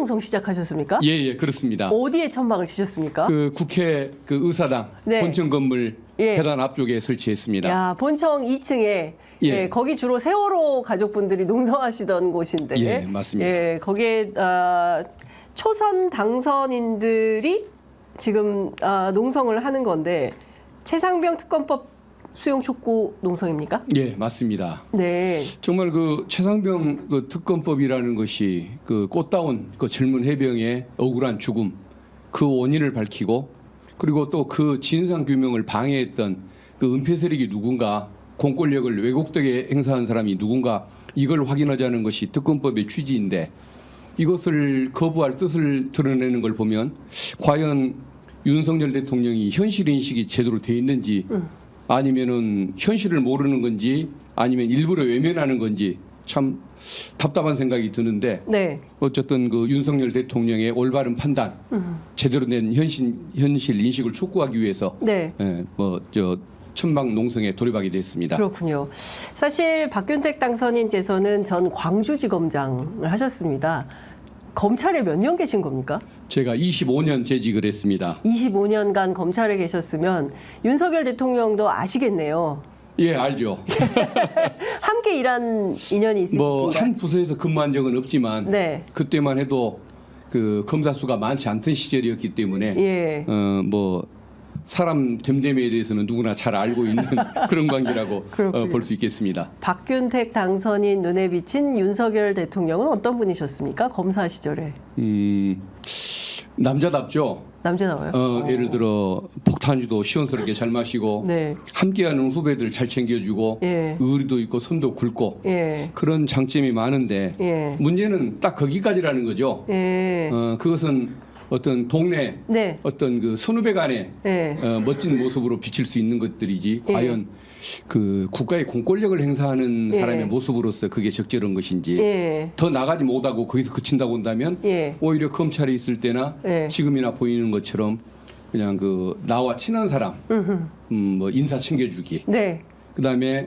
농성 시작하셨습니까? 예, 예, 그렇습니다. 어디에 천막을 치셨습니까? 그 국회 그 의사당 네. 본청 건물 예. 계단 앞쪽에 설치했습니다. 야, 본청 2층에 예. 거기 주로 세월호 가족분들이 농성하시던 곳인데, 예, 맞습니다. 예, 거기에 초선 당선인들이 지금 농성을 하는 건데 최상병 특검법 수용 촉구 농성입니까? 예, 맞습니다. 네, 정말 그 최상병 그 특검법이라는 것이 그 꽃다운 그 젊은 해병의 억울한 죽음 그 원인을 밝히고 그리고 또 그 진상 규명을 방해했던 그 은폐 세력이 누군가 공권력을 왜곡되게 행사한 사람이 누군가 이걸 확인하자는 것이 특검법의 취지인데 이것을 거부할 뜻을 드러내는 걸 보면 과연 윤석열 대통령이 현실 인식이 제대로 돼 있는지 아니면은 현실을 모르는 건지 아니면 일부러 외면하는 건지 참 답답한 생각이 드는데 네, 어쨌든 그 윤석열 대통령의 올바른 판단, 제대로 된 현실 인식을 촉구하기 위해서 네. 뭐저 천막 농성에 돌입하게 됐습니다. 그렇군요. 사실 박균택 당선인께서는 전 광주지검장을 하셨습니다. 검찰에 몇 년 계신 겁니까? 제가 25년 재직을 했습니다. 25년간 검찰에 계셨으면 윤석열 대통령도 아시겠네요. 예, 알죠. 함께 일한 인연이 있으십니까? 뭐 한 부서에서 근무한 적은 없지만 네. 그때만 해도 그 검사 수가 많지 않던 시절이었기 때문에 예. 뭐 사람 됨됨에 대해서는 누구나 잘 알고 있는 그런 관계라고 볼 수 있겠습니다. 박균택 당선인 눈에 비친 윤석열 대통령은 어떤 분이셨습니까? 검사 시절에. 남자답죠. 남자 나와요? 예를 들어 폭탄주도 시원스럽게 잘 마시고 네. 함께하는 후배들 잘 챙겨주고 예. 의리도 있고 손도 굵고 예. 그런 장점이 많은데 예. 문제는 딱 거기까지라는 거죠. 예. 그것은 어떤 동네 네. 어떤 그 선후배 간의 예. 멋진 모습으로 비칠 수 있는 것들이지 예. 과연 그 국가의 공권력을 행사하는 예. 사람의 모습으로서 그게 적절한 것인지 예. 더 나가지 못하고 거기서 그친다고 한다면 예. 오히려 검찰에 있을 때나 예. 지금이나 보이는 것처럼 그냥 그 나와 친한 사람 뭐 인사 챙겨주기 네. 그다음에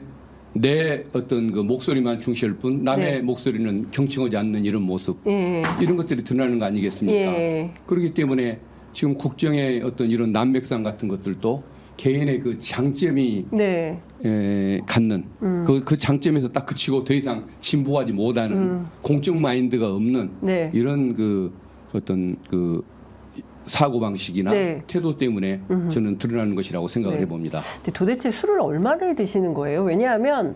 내 어떤 그 목소리만 중시할 뿐 남의 네. 목소리는 경청하지 않는 이런 모습 예. 이런 것들이 드러나는 거 아니겠습니까? 예. 그렇기 때문에 지금 국정의 어떤 이런 난맥상 같은 것들도 개인의 그 장점이 네. 갖는 그 장점에서 딱 그치고 더 이상 진보하지 못하는 공적 마인드가 없는 네. 이런 그 어떤 그 사고 방식이나 네. 태도 때문에 저는 드러나는 것이라고 생각을 네. 해봅니다. 근데 도대체 술을 얼마를 드시는 거예요? 왜냐하면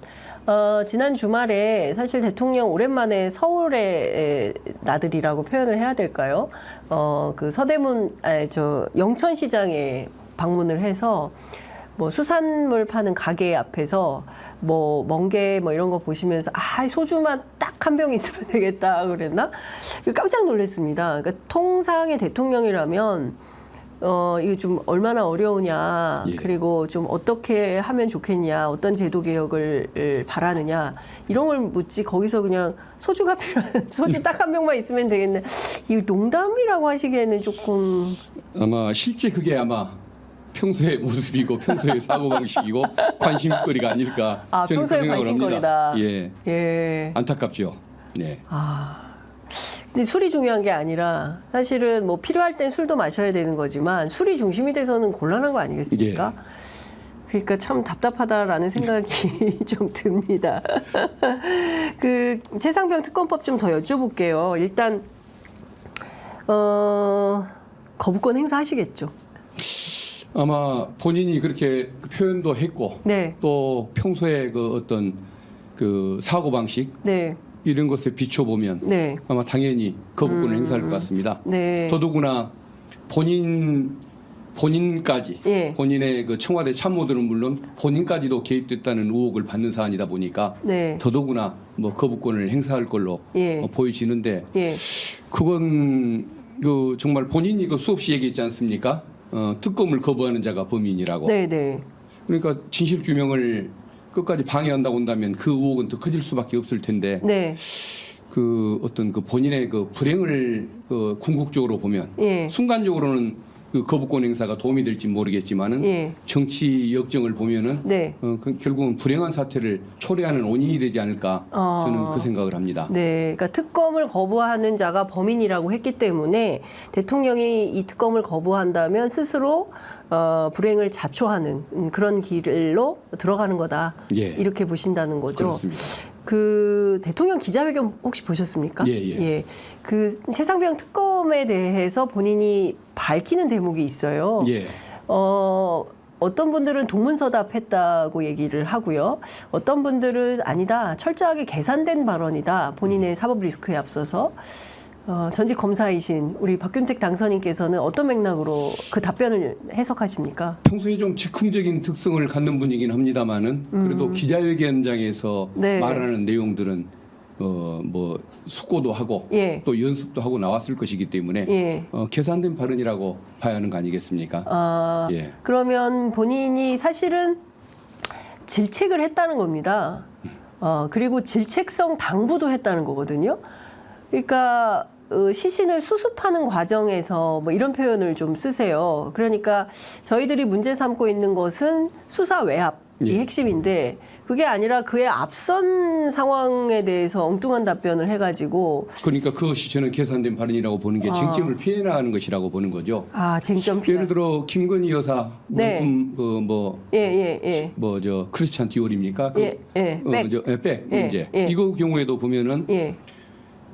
지난 주말에 사실 대통령 오랜만에 서울의 나들이라고 표현을 해야 될까요? 그 서대문 영천시장에 방문을 해서 뭐 수산물 파는 가게 앞에서 뭐 멍게 뭐 이런 거 보시면서 소주만 딱 한 병 있으면 되겠다 그랬나? 깜짝 놀랐습니다. 그러니까 통상의 대통령이라면 이게 좀 얼마나 어려우냐, 예. 그리고 좀 어떻게 하면 좋겠냐, 어떤 제도 개혁을 바라느냐 이런 걸 묻지 거기서 그냥 소주가 필요한 소주 딱 한 병만 있으면 되겠네. 이 농담이라고 하시기에는 조금 아마 실제 그게 아마 평소의 모습이고 평소의 사고방식이고 관심거리가 아닐까 저는 평소의 그 생각을 관심거리다. 합니다. 예, 예. 안타깝죠. 네. 근데 술이 중요한 게 아니라 사실은 뭐 필요할 땐 술도 마셔야 되는 거지만 술이 중심이 돼서는 곤란한 거 아니겠습니까? 예. 그러니까 참 답답하다라는 생각이 좀 듭니다. 그 최상병 특검법 좀 더 여쭤볼게요. 일단 거부권 행사하시겠죠? 아마 본인이 그렇게 표현도 했고 네. 또 평소에 그 어떤 그 사고 방식 네. 이런 것에 비춰보면 네. 아마 당연히 거부권을 행사할 것 같습니다. 네. 더더구나 본인까지 예. 본인의 그 청와대 참모들은 물론 본인까지도 개입됐다는 의혹을 받는 사안이다 보니까 네. 더더구나 뭐 거부권을 행사할 걸로 예. 보여지는데 예. 그건 그 정말 본인이 그 수없이 얘기했지 않습니까? 특검을 거부하는 자가 범인이라고. 네, 네. 그러니까 진실 규명을 끝까지 방해한다고 한다면 그 의혹은 더 커질 수밖에 없을 텐데 네. 그 어떤 그 본인의 그 불행을 그 궁극적으로 보면 예. 순간적으로는 그 거부권 행사가 도움이 될지 모르겠지만은 예. 정치 역정을 보면은 네. 결국은 불행한 사태를 초래하는 원인이 되지 않을까 저는 그 생각을 합니다. 네, 그러니까 특검을 거부하는 자가 범인이라고 했기 때문에 대통령이 이 특검을 거부한다면 스스로 불행을 자초하는 그런 길로 들어가는 거다. 예. 이렇게 보신다는 거죠. 그렇습니다. 그 대통령 기자회견 혹시 보셨습니까? 예. 그 최상병 특검에 대해서 본인이 밝히는 대목이 있어요. 예. 어떤 분들은 동문서답했다고 얘기를 하고요. 어떤 분들은 아니다. 철저하게 계산된 발언이다. 본인의 사법 리스크에 앞서서. 전직 검사이신 우리 박균택 당선인께서는 어떤 맥락으로 그 답변을 해석하십니까? 평소에 좀 즉흥적인 특성을 갖는 분이긴 합니다만은 그래도 기자회견장에서 네. 말하는 내용들은 뭐 숙고도 하고 예. 또 연습도 하고 나왔을 것이기 때문에 예. 계산된 발언이라고 봐야 하는 거 아니겠습니까? 예. 그러면 본인이 사실은 질책을 했다는 겁니다. 그리고 질책성 당부도 했다는 거거든요. 그러니까 시신을 수습하는 과정에서 뭐 이런 표현을 좀 쓰세요. 그러니까 저희들이 문제 삼고 있는 것은 수사 외압이 예. 핵심인데 그게 아니라 그의 앞선 상황에 대해서 엉뚱한 답변을 해가지고 그러니까 그것이 저는 계산된 발언이라고 보는 게 쟁점을 피해 나가는 것이라고 보는 거죠. 쟁점 피해. 예를 들어 김건희 여사 네. 물품 뭐저 크리스찬 디올입니까? 백. 백 예, 문제. 예. 이거 경우에도 보면은 예.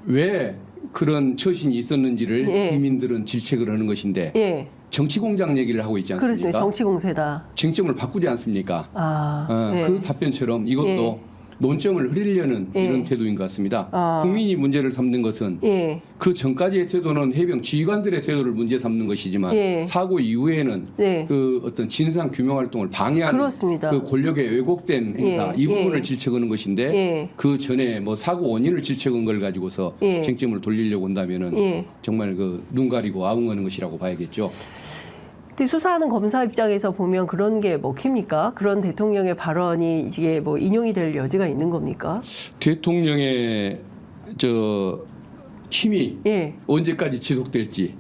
왜 그런 처신이 있었는지를 예. 국민들은 질책을 하는 것인데 예. 정치 공작 얘기를 하고 있지 않습니까? 그렇습니다. 정치 공세다. 쟁점을 바꾸지 않습니까? 예. 그 답변처럼 이것도 예. 논점을 흐리려는 예. 이런 태도인 것 같습니다. 국민이 문제를 삼는 것은 예. 그 전까지의 태도는 해병 지휘관들의 태도를 문제 삼는 것이지만 예. 사고 이후에는 네. 그 어떤 진상 규명 활동을 방해하는 그렇습니다. 그 권력의 왜곡된 행사 예. 이 부분을 예. 질책하는 것인데 예. 그 전에 뭐 사고 원인을 질책한 걸 가지고서 예. 쟁점을 돌리려고 한다면은 예. 정말 그 눈 가리고 아웅하는 것이라고 봐야겠죠. 근데 수사하는 검사 입장에서 보면 그런 게 먹힙니까? 그런 대통령의 발언이 이게 뭐 인용이 될 여지가 있는 겁니까? 대통령의 저 힘이 예. 언제까지 지속될지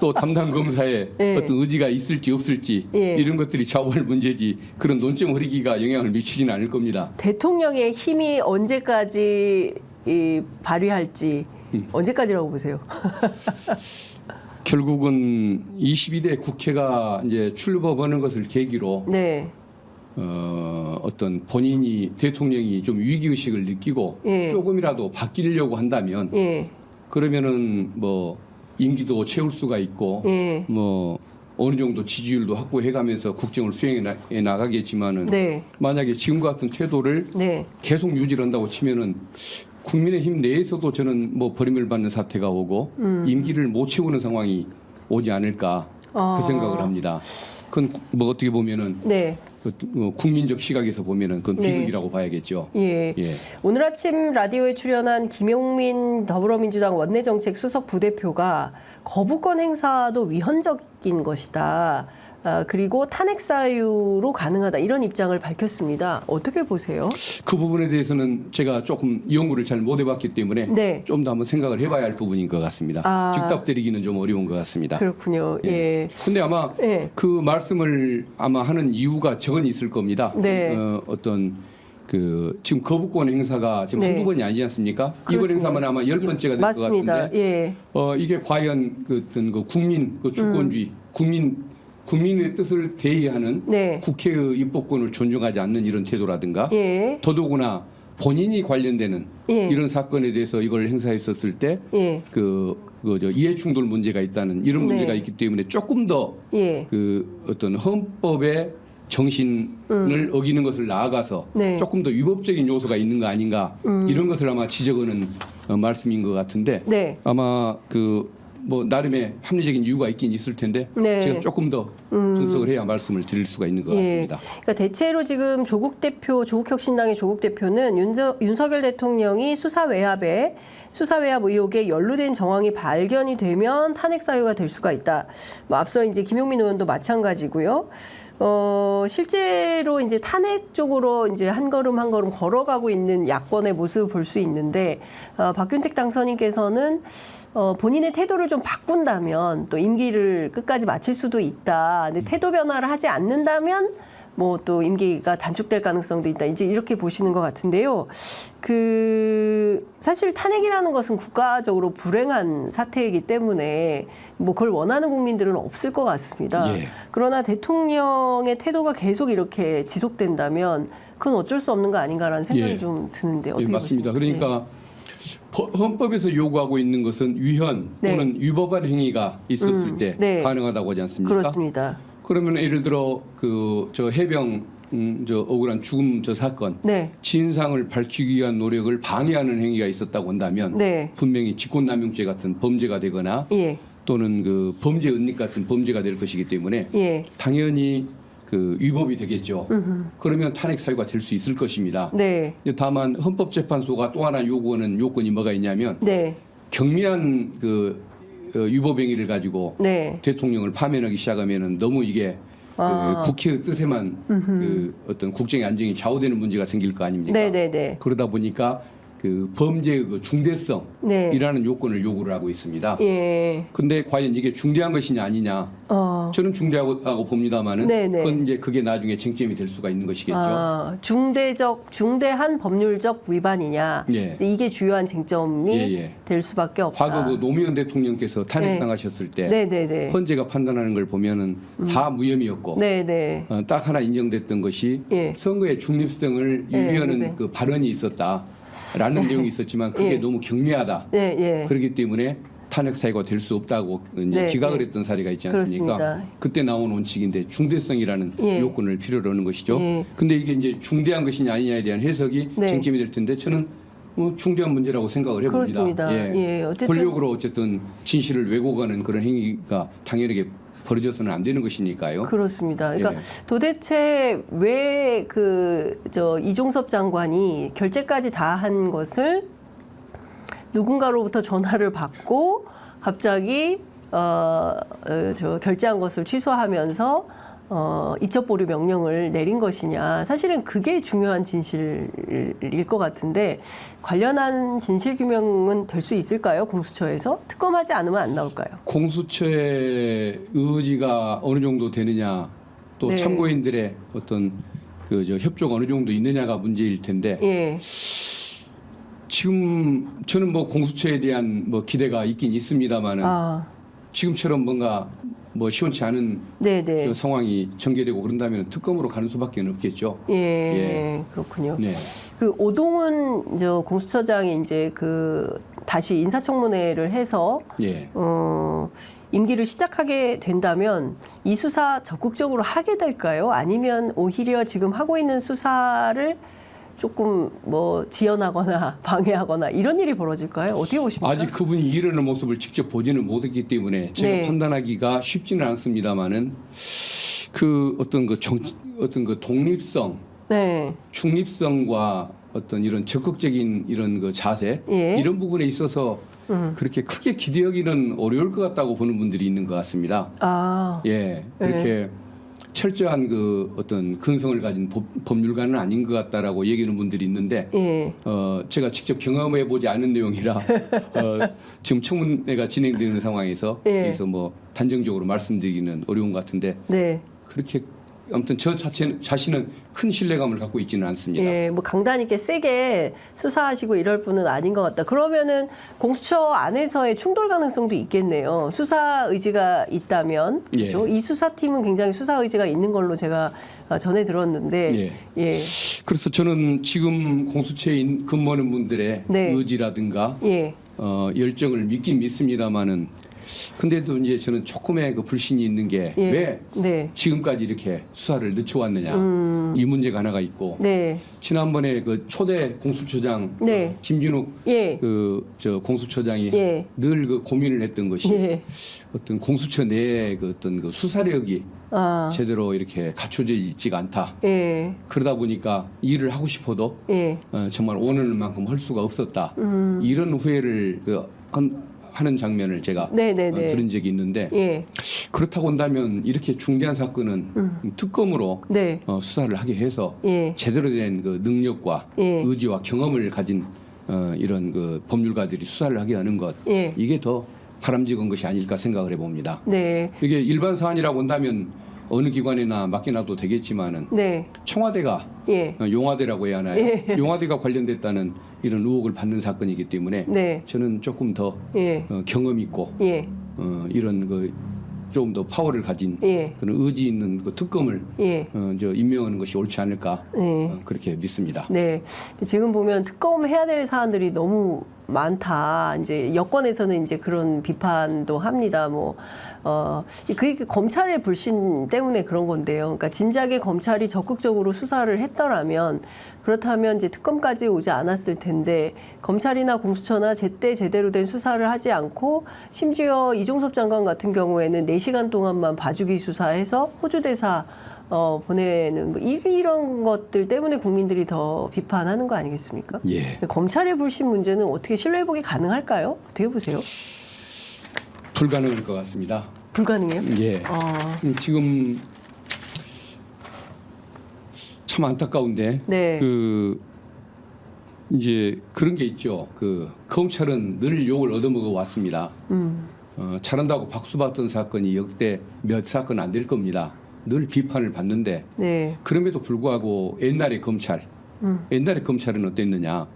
또 담당 검사의 예. 어떤 의지가 있을지 없을지 예. 이런 것들이 좌우할 문제지 그런 논점 흐리기가 영향을 미치지는 않을 겁니다. 대통령의 힘이 언제까지 발휘할지 언제까지라고 보세요? 결국은 22대 국회가 이제 출범하는 것을 계기로 네. 어떤 본인이 대통령이 좀 위기의식을 느끼고 예. 조금이라도 바뀌려고 한다면 예. 그러면은 뭐 임기도 채울 수가 있고 예. 뭐 어느 정도 지지율도 확보해가면서 국정을 수행해 나가겠지만은 네. 만약에 지금과 같은 태도를 네. 계속 유지를 한다고 치면은 국민의힘 내에서도 저는 뭐 버림을 받는 사태가 오고 임기를 못 채우는 상황이 오지 않을까 그 생각을 합니다. 그건 뭐 어떻게 보면은 네. 그 국민적 시각에서 보면은 그건 네. 비극이라고 봐야겠죠. 예. 예. 오늘 아침 라디오에 출연한 김용민 더불어민주당 원내정책 수석 부대표가 거부권 행사도 위헌적인 것이다. 그리고 탄핵 사유로 가능하다 이런 입장을 밝혔습니다. 어떻게 보세요? 그 부분에 대해서는 제가 조금 연구를 잘 못 해봤기 때문에 네. 좀 더 한번 생각을 해봐야 할 부분인 것 같습니다. 즉답 드리기는 좀 어려운 것 같습니다. 그렇군요. 예. 근데 아마 예. 그 말씀을 아마 하는 이유가 적은 있을 겁니다. 네. 어떤 그 지금 거부권 행사가 지금 네. 한두 번이 아니지 않습니까? 이번 그렇습니다. 행사만 아마 10번째가 될 것 맞습니다. 같은데 예. 이게 과연 그 어떤 그 국민 그 주권주의 국민의 뜻을 대의하는 네. 국회의 입법권을 존중하지 않는 이런 태도라든가 예. 더더구나 본인이 관련되는 예. 이런 사건에 대해서 이걸 행사했었을 때 예. 이해충돌 문제가 있다는 이런 네. 문제가 있기 때문에 조금 더 예. 그 어떤 헌법의 정신을 어기는 것을 나아가서 네. 조금 더 위법적인 요소가 있는 거 아닌가 이런 것을 아마 지적하는 말씀인 것 같은데 네. 아마 뭐 나름의 합리적인 이유가 있긴 있을 텐데 네. 제가 조금 더 분석을 해야 말씀을 드릴 수가 있는 것 같습니다. 그러니까 대체로 지금 조국혁신당의 조국 대표는 윤석열 대통령이 수사 외압 의혹에 연루된 정황이 발견이 되면 탄핵 사유가 될 수가 있다. 뭐 앞서 이제 김용민 의원도 마찬가지고요. 실제로 이제 탄핵 쪽으로 이제 한 걸음 한 걸음 걸어가고 있는 야권의 모습을 볼 수 있는데, 박균택 당선인께서는 본인의 태도를 좀 바꾼다면 또 임기를 끝까지 마칠 수도 있다. 근데 태도 변화를 하지 않는다면 뭐 또 임기가 단축될 가능성도 있다. 이제 이렇게 보시는 것 같은데요. 사실 탄핵이라는 것은 국가적으로 불행한 사태이기 때문에 뭐 그걸 원하는 국민들은 없을 것 같습니다. 예. 그러나 대통령의 태도가 계속 이렇게 지속된다면 그건 어쩔 수 없는 거 아닌가라는 생각이 예. 좀 드는데 예, 어떻게 맞습니다. 보십니까? 그러니까 헌법에서 요구하고 있는 것은 위헌 네. 또는 위법한 행위가 있었을 때 네. 가능하다고 하지 않습니까? 그렇습니다. 그러면 예를 들어 저 해병 저 억울한 죽음 저 사건 네. 진상을 밝히기 위한 노력을 방해하는 행위가 있었다고 한다면 네. 분명히 직권남용죄 같은 범죄가 되거나 예. 또는 그 범죄 은닉 같은 범죄가 될 것이기 때문에 예. 당연히 그 위법이 되겠죠. 그러면 탄핵 사유가 될 수 있을 것입니다. 네. 다만 헌법재판소가 또 하나 요구하는 요건이 뭐가 있냐면 네. 경미한 그 위법 행위를 가지고 네. 대통령을 파면하기 시작하면은 너무 이게 아. 그 국회의 뜻에만 그 어떤 국정의 안정이 좌우되는 문제가 생길 거 아닙니까? 네네네. 그러다 보니까 그 범죄의 그 중대성이라는 네. 요건을 요구를 하고 있습니다. 예. 근데 과연 이게 중대한 것이냐 아니냐? 저는 중대하고 봅니다만은 네네. 그건 이제 그게 나중에 쟁점이 될 수가 있는 것이겠죠. 중대한 법률적 위반이냐. 예. 이게 주요한 쟁점이 예. 될 수밖에 없다. 과거 그 노무현 대통령께서 탄핵당하셨을 때 네네네. 헌재가 판단하는 걸 보면은 다 무혐의였고 네네. 딱 하나 인정됐던 것이 예. 선거의 중립성을 유리하는 네. 그 발언이 있었다라는 내용이 있었지만 그게 예. 너무 경미하다. 네, 예. 그렇기 때문에 탄핵 사유가 될 수 없다고 이제 네, 기각을 네. 했던 사례가 있지 않습니까? 그렇습니다. 그때 나온 원칙인데 중대성이라는 예. 요건을 필요로 하는 것이죠. 예. 근데 이게 이제 중대한 것이냐 아니냐에 대한 해석이 네. 쟁점이 될 텐데 저는 중대한 문제라고 생각을 해봅니다. 그렇습니다. 예, 어쨌든- 권력으로 어쨌든 진실을 왜곡하는 그런 행위가 당연하게 벌어져서는 안 되는 것이니까요. 그렇습니다. 그러니까 예. 도대체 왜 이종섭 장관이 결재까지 다 한 것을 누군가로부터 전화를 받고 갑자기 결재한 것을 취소하면서 이첩 보류 명령을 내린 것이냐. 사실은 그게 중요한 진실일 것 같은데 관련한 진실 규명은 될 수 있을까요? 공수처에서 특검하지 않으면 안 나올까요? 공수처의 의지가 어느 정도 되느냐, 또 네. 참고인들의 어떤 협조가 어느 정도 있느냐가 문제일 텐데 예, 지금 저는 뭐 공수처에 대한 뭐 기대가 있긴 있습니다만은 지금처럼 뭔가 뭐 시원치 않은 네네. 그 상황이 전개되고 그런다면 특검으로 가는 수밖에 없겠죠. 예, 그렇군요. 네. 오동훈 공수처장이 이제 다시 인사청문회를 해서 예. 임기를 시작하게 된다면 이 수사 적극적으로 하게 될까요? 아니면 오히려 지금 하고 있는 수사를 조금 뭐 지연하거나 방해하거나 이런 일이 벌어질까요? 어떻게 보십니까? 아직 그분이 일하는 모습을 직접 보지는 못했기 때문에 제가 네. 판단하기가 쉽지는 않습니다만은 어떤 독립성, 네. 중립성과 어떤 이런 적극적인 이런 자세 예. 이런 부분에 있어서 그렇게 크게 기대하기는 어려울 것 같다고 보는 분들이 있는 것 같습니다. 예, 그렇게 철저한 어떤 근성을 가진 법률가는 아닌 것 같다라고 얘기하는 분들이 있는데 예. 제가 직접 경험해 보지 않은 내용이라 지금 청문회가 진행되는 상황에서 예. 그래서 뭐 단정적으로 말씀드리기는 어려운 것 같은데 네. 그렇게 아무튼 저 자신은 큰 신뢰감을 갖고 있지는 않습니다. 예, 뭐 강단 있게 세게 수사하시고 이럴 분은 아닌 것 같다. 그러면은 공수처 안에서의 충돌 가능성도 있겠네요. 수사 의지가 있다면, 예. 그렇죠? 이 수사팀은 굉장히 수사 의지가 있는 걸로 제가 전해 들었는데, 예, 그래서 저는 지금 공수처에 근무하는 분들의 네. 의지라든가 예, 열정을 믿긴 믿습니다만은 근데도 이제 저는 조금의 불신이 있는 게 왜 예. 네, 지금까지 이렇게 수사를 늦춰왔느냐 이 문제가 하나가 있고 네, 지난번에 초대 공수처장 네. 김준욱 예, 공수처장이 예. 늘 고민을 했던 것이 예. 어떤 공수처 내에 어떤 수사력이 제대로 이렇게 갖춰져 있지가 않다. 예, 그러다 보니까 일을 하고 싶어도 예. 정말 원하는 만큼 할 수가 없었다. 이런 후회를 하는 장면을 제가 네네네. 들은 적이 있는데 예. 그렇다고 한다면 이렇게 중대한 사건은 특검으로 네. 수사를 하게 해서 예. 제대로 된 그 능력과 예. 의지와 경험을 가진 이런 그 법률가들이 수사를 하게 하는 것 예. 이게 더 바람직한 것이 아닐까 생각을 해봅니다. 네. 이게 일반 사안이라고 한다면 어느 기관이나 맡겨놔도 되겠지만은 네. 청와대가 예. 용화대라고 해야 하나요? 예. 용화대가 관련됐다는 이런 의혹을 받는 사건이기 때문에 네. 저는 조금 더 예. 경험 있고 예. 이런 그 좀 더 파워를 가진 예. 그런 의지 있는 그 특검을 예. 임명하는 것이 옳지 않을까 네. 그렇게 믿습니다. 네. 지금 보면 특검해야 될 사안들이 너무 많다. 이제 여권에서는 이제 그런 비판도 합니다. 그게 검찰의 불신 때문에 그런 건데요. 그러니까 진작에 검찰이 적극적으로 수사를 했더라면 그렇다면 이제 특검까지 오지 않았을 텐데 검찰이나 공수처나 제때 제대로 된 수사를 하지 않고 심지어 이종섭 장관 같은 경우에는 4시간 동안만 봐주기 수사해서 호주 대사 보내는 이런 것들 때문에 국민들이 더 비판하는 거 아니겠습니까? 예. 검찰의 불신 문제는 어떻게 신뢰회복이 가능할까요? 어떻게 보세요? 불가능할 것 같습니다. 불가능해요? 예. 지금 참 안타까운데 네. 이제 그런 게 있죠. 검찰은 늘 욕을 얻어먹어 왔습니다. 잘한다고 박수 받던 사건이 역대 몇 사건 안 될 겁니다. 늘 비판을 받는데 네. 그럼에도 불구하고 옛날의 검찰은 어땠느냐?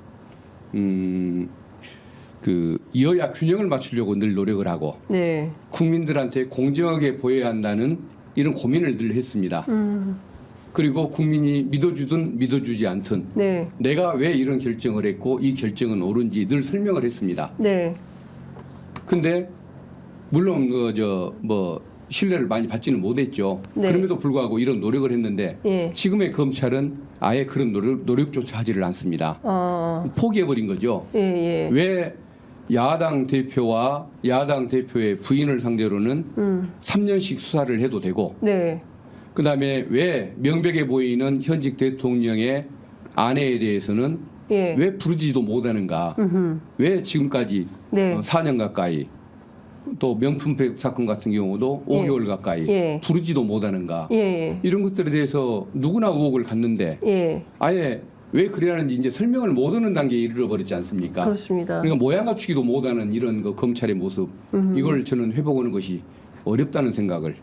여야 균형을 맞추려고 늘 노력을 하고 네. 국민들한테 공정하게 보여야 한다는 이런 고민을 늘 했습니다. 그리고 국민이 믿어주든 믿어주지 않든 네. 내가 왜 이런 결정을 했고 이 결정은 옳은지 늘 설명을 했습니다. 네. 근데 물론 신뢰를 많이 받지는 못했죠. 네. 그럼에도 불구하고 이런 노력을 했는데 예. 지금의 검찰은 아예 그런 노력조차 하지를 않습니다. 포기해버린 거죠. 예, 예. 왜 야당 대표와 야당 대표의 부인을 상대로는 3년씩 수사를 해도 되고 네. 그다음에 왜 명백해 보이는 현직 대통령의 아내에 대해서는 예. 왜 부르지도 못하는가? 왜 지금까지 네. 4년 가까이 또 명품백 사건 같은 경우도 5개월 가까이 예. 부르지도 못하는가? 예, 예. 이런 것들에 대해서 누구나 의혹을 갖는데 예. 아예 왜 그래야하는지 이제 설명을 못 하는 단계에 이르러버렸지 않습니까? 그렇습니다. 그러니까 모양 갖추기도 못하는 이런 검찰의 모습 이걸 저는 회복하는 것이 어렵다는 생각을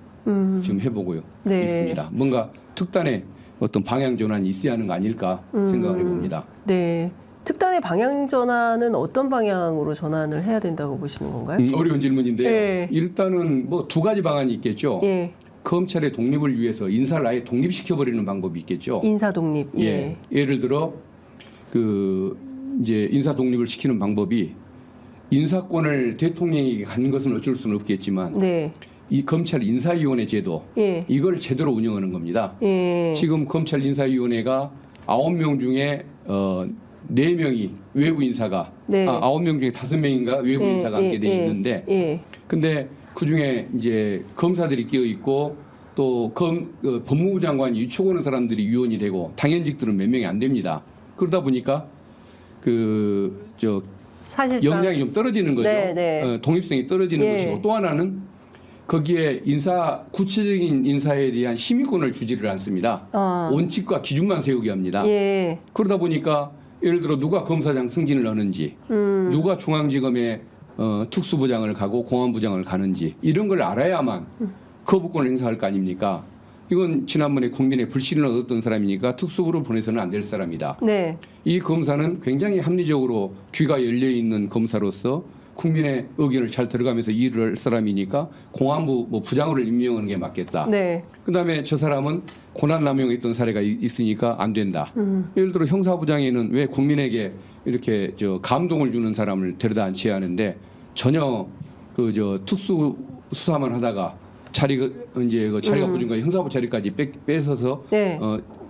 지금 해보고요 네. 있습니다. 뭔가 특단의 어떤 방향 전환이 있어야 하는 거 아닐까 생각을 해봅니다. 네. 특단의 방향 전환은 어떤 방향으로 전환을 해야 된다고 보시는 건가요? 어려운 질문인데요. 예. 일단은 2가지 방안이 있겠죠. 예. 검찰의 독립을 위해서 인사를 아예 독립시켜버리는 방법이 있겠죠. 인사 독립. 예. 예를 들어 이제 인사 독립을 시키는 방법이 인사권을 대통령에게 갖는 것은 어쩔 수는 없겠지만 네. 이 검찰 인사위원회 제도 예. 이걸 제대로 운영하는 겁니다. 예. 지금 검찰 인사위원회가 9명 중에 4명이 외부 인사가 네. 9명 중에 5명인가 외부 예, 인사가 함께 돼 있는데 예. 근데 그 중에 이제 검사들이 끼어 있고 또 법무부 장관이 유촉하는 사람들이 위원이 되고 당연직들은 몇 명이 안 됩니다. 그러다 보니까 사실상 역량이 좀 떨어지는 거죠. 네, 네. 독립성이 떨어지는 예. 것이고 또 하나는 거기에 구체적인 인사에 대한 심의권을 주지를 않습니다. 원칙과 기준만 세우게 합니다. 예. 그러다 보니까 예를 들어 누가 검사장 승진을 하는지 누가 중앙지검에 특수부장을 가고 공안부장을 가는지 이런 걸 알아야만 거부권을 행사할 거 아닙니까? 이건 지난번에 국민의 불신을 얻었던 사람이니까 특수부를 보내서는 안 될 사람이다. 네. 이 검사는 굉장히 합리적으로 귀가 열려 있는 검사로서 국민의 의견을 잘 들어가면서 일을 할 사람이니까 공안부 부장으로 임명하는 게 맞겠다. 네. 그다음에 저 사람은 고난남용했던 사례가 있으니까 안 된다. 예를 들어 형사부장에는 왜 국민에게 이렇게 감동을 주는 사람을 데려다 앉혀야 하는데 전혀 특수 수사만 하다가 자리가 부족하니까 형사부 자리까지 뺏어서 네.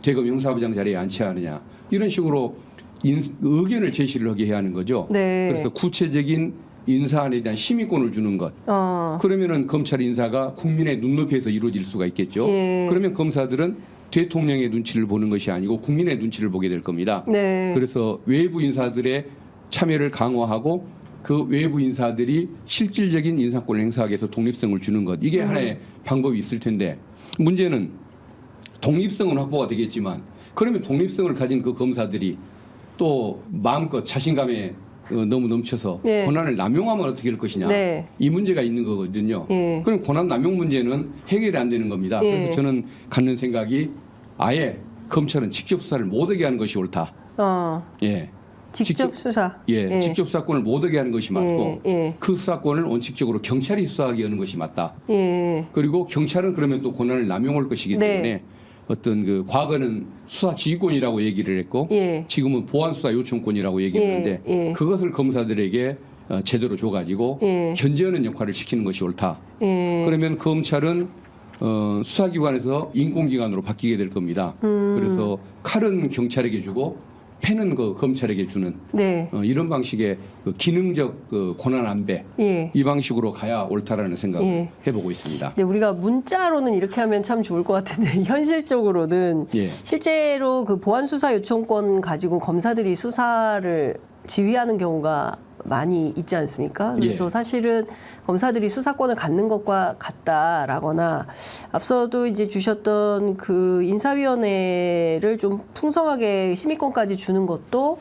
대검 형사부장 자리에 앉혀야 하느냐 이런 식으로 의견을 제시를 하게 해야 하는 거죠. 네. 그래서 구체적인 인사안에 대한 심의권을 주는 것. 그러면은 검찰 인사가 국민의 눈높이에서 이루어질 수가 있겠죠. 예. 그러면 검사들은 대통령의 눈치를 보는 것이 아니고 국민의 눈치를 보게 될 겁니다. 네. 그래서 외부 인사들의 참여를 강화하고 그 외부 인사들이 실질적인 인사권을 행사하기 위해서 독립성을 주는 것. 이게 하나의 방법이 있을 텐데 문제는 독립성은 확보가 되겠지만 그러면 독립성을 가진 그 검사들이 또 마음껏 자신감에 너무 넘쳐서 예. 권한을 남용하면 어떻게 할 것이냐. 네. 이 문제가 있는 거거든요. 예. 그럼 권한 남용 문제는 해결이 안 되는 겁니다. 예. 그래서 저는 갖는 생각이 아예 검찰은 직접 수사를 못하게 하는 것이 옳다. 예. 직접 수사. 예, 직접 수사권을 못하게 하는 것이 맞고 예. 그 수사권을 원칙적으로 경찰이 수사하게 하는 것이 맞다. 예. 그리고 경찰은 그러면 또 권한을 남용할 것이기 네. 때문에 어떤 그 과거는 수사 지휘권이라고 얘기를 했고 예. 지금은 보안 수사 요청권이라고 얘기했는데 예. 그것을 검사들에게 제대로 줘가지고 예. 견제하는 역할을 시키는 것이 옳다. 예. 그러면 검찰은 수사기관에서 인공기관으로 바뀌게 될 겁니다. 그래서 칼은 경찰에게 주고 패는 그 검찰에게 주는 네. 이런 방식의 그 기능적 그 권한 안배 예. 이 방식으로 가야 옳다라는 생각을 예. 해보고 있습니다. 네, 우리가 문자로는 이렇게 하면 참 좋을 것 같은데 현실적으로는 예. 실제로 그 보안 수사 요청권 가지고 검사들이 수사를 지휘하는 경우가 많이 있지 않습니까? 그래서 예. 사실은 검사들이 수사권을 갖는 것과 같다라거나 앞서도 이제 주셨던 그 인사위원회를 좀 풍성하게 심의권까지 주는 것도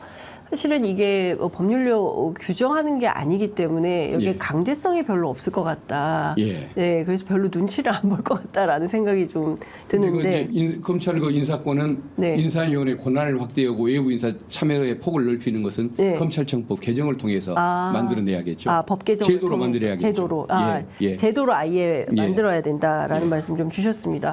사실은 이게 법률로 규정하는 게 아니기 때문에 여기에 예. 강제성이 별로 없을 것 같다. 예. 네, 그래서 별로 눈치를 안 볼 것 같다라는 생각이 좀 드는데. 검찰 그 인사권은 네. 인사위원회 권한을 확대하고 외부 인사 참여의 폭을 넓히는 것은 네. 검찰청법 개정을 통해서 만들어내야겠죠. 법 개정을 제도로 통해서. 만들어야겠죠. 제도로. 예. 제도로 아예 예. 만들어야 된다라는 말씀 좀 주셨습니다.